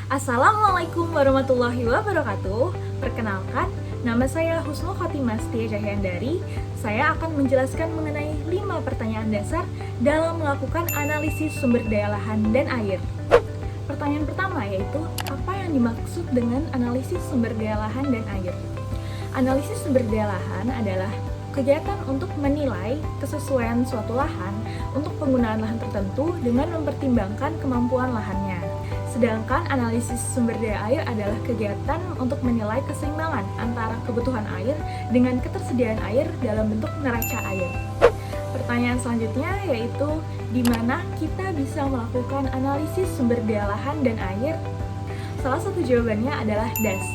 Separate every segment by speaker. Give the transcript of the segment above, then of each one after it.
Speaker 1: Assalamualaikum warahmatullahi wabarakatuh. Perkenalkan, nama saya Husnul Khotimah Setia Cahyandari. Saya akan menjelaskan mengenai 5 pertanyaan dasar dalam melakukan analisis sumber daya lahan dan air. Pertanyaan pertama yaitu, apa yang dimaksud dengan analisis sumber daya lahan dan air? Analisis sumber daya lahan adalah kegiatan untuk menilai kesesuaian suatu lahan untuk penggunaan lahan tertentu dengan mempertimbangkan kemampuan lahannya. Sedangkan analisis sumber daya air adalah kegiatan untuk menilai keseimbangan antara kebutuhan air dengan ketersediaan air dalam bentuk neraca air. Pertanyaan selanjutnya yaitu, di mana kita bisa melakukan analisis sumber daya lahan dan air? Salah satu jawabannya adalah DAS,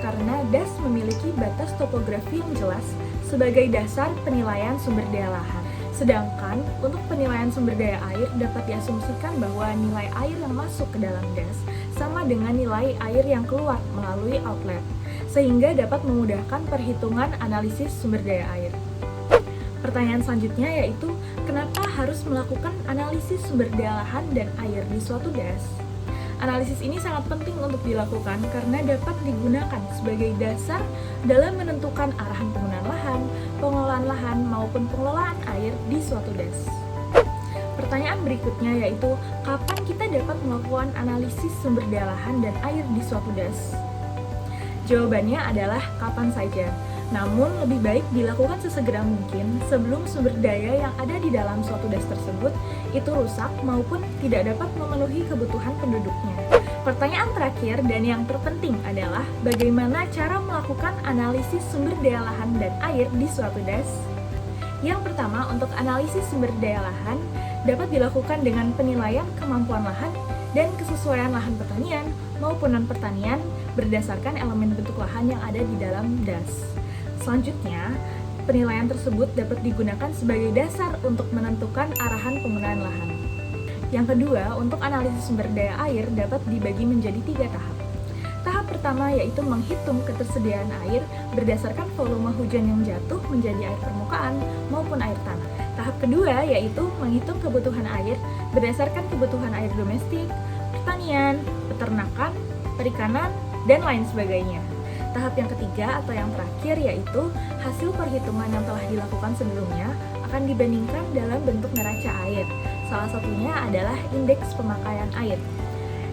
Speaker 1: karena DAS memiliki batas topografi yang jelas sebagai dasar penilaian sumber daya lahan. Sedangkan untuk penilaian sumber daya air dapat diasumsikan bahwa nilai air yang masuk ke dalam DAS sama dengan nilai air yang keluar melalui outlet, sehingga dapat memudahkan perhitungan analisis sumber daya air. Pertanyaan selanjutnya yaitu, kenapa harus melakukan analisis sumber daya lahan dan air di suatu DAS? Analisis ini sangat penting untuk dilakukan karena dapat digunakan sebagai dasar dalam menentukan arahan penggunaan lahan, pengelolaan lahan, maupun pengelolaan air di suatu DAS. Pertanyaan berikutnya yaitu, kapan kita dapat melakukan analisis sumber daya lahan dan air di suatu DAS? Jawabannya adalah kapan saja, namun lebih baik dilakukan sesegera mungkin sebelum sumber daya yang ada di dalam suatu DAS tersebut itu rusak maupun tidak dapat memenuhi kebutuhan penduduknya. Pertanyaan terakhir dan yang terpenting adalah bagaimana cara melakukan analisis sumber daya lahan dan air di suatu DAS? Yang pertama, untuk analisis sumber daya lahan dapat dilakukan dengan penilaian kemampuan lahan dan kesesuaian lahan pertanian maupun non-pertanian berdasarkan elemen bentuk lahan yang ada di dalam DAS. Selanjutnya, penilaian tersebut dapat digunakan sebagai dasar untuk menentukan arahan penggunaan lahan. Yang kedua, untuk analisis sumber daya air dapat dibagi menjadi 3 tahap. Tahap pertama yaitu menghitung ketersediaan air berdasarkan volume hujan yang jatuh menjadi air permukaan maupun air tanah. Tahap kedua yaitu menghitung kebutuhan air berdasarkan kebutuhan air domestik, pertanian, peternakan, perikanan, dan lain sebagainya. Tahap yang ketiga atau yang terakhir yaitu hasil perhitungan yang telah dilakukan sebelumnya akan dibandingkan dalam bentuk neraca air. Salah satunya adalah indeks pemakaian air.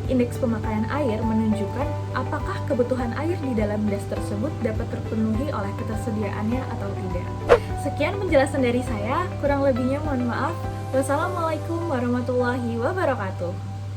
Speaker 1: Indeks pemakaian air menunjukkan apakah kebutuhan air di dalam DAS tersebut dapat terpenuhi oleh ketersediaannya atau tidak. Sekian penjelasan dari saya, kurang lebihnya mohon maaf. Wassalamualaikum warahmatullahi wabarakatuh.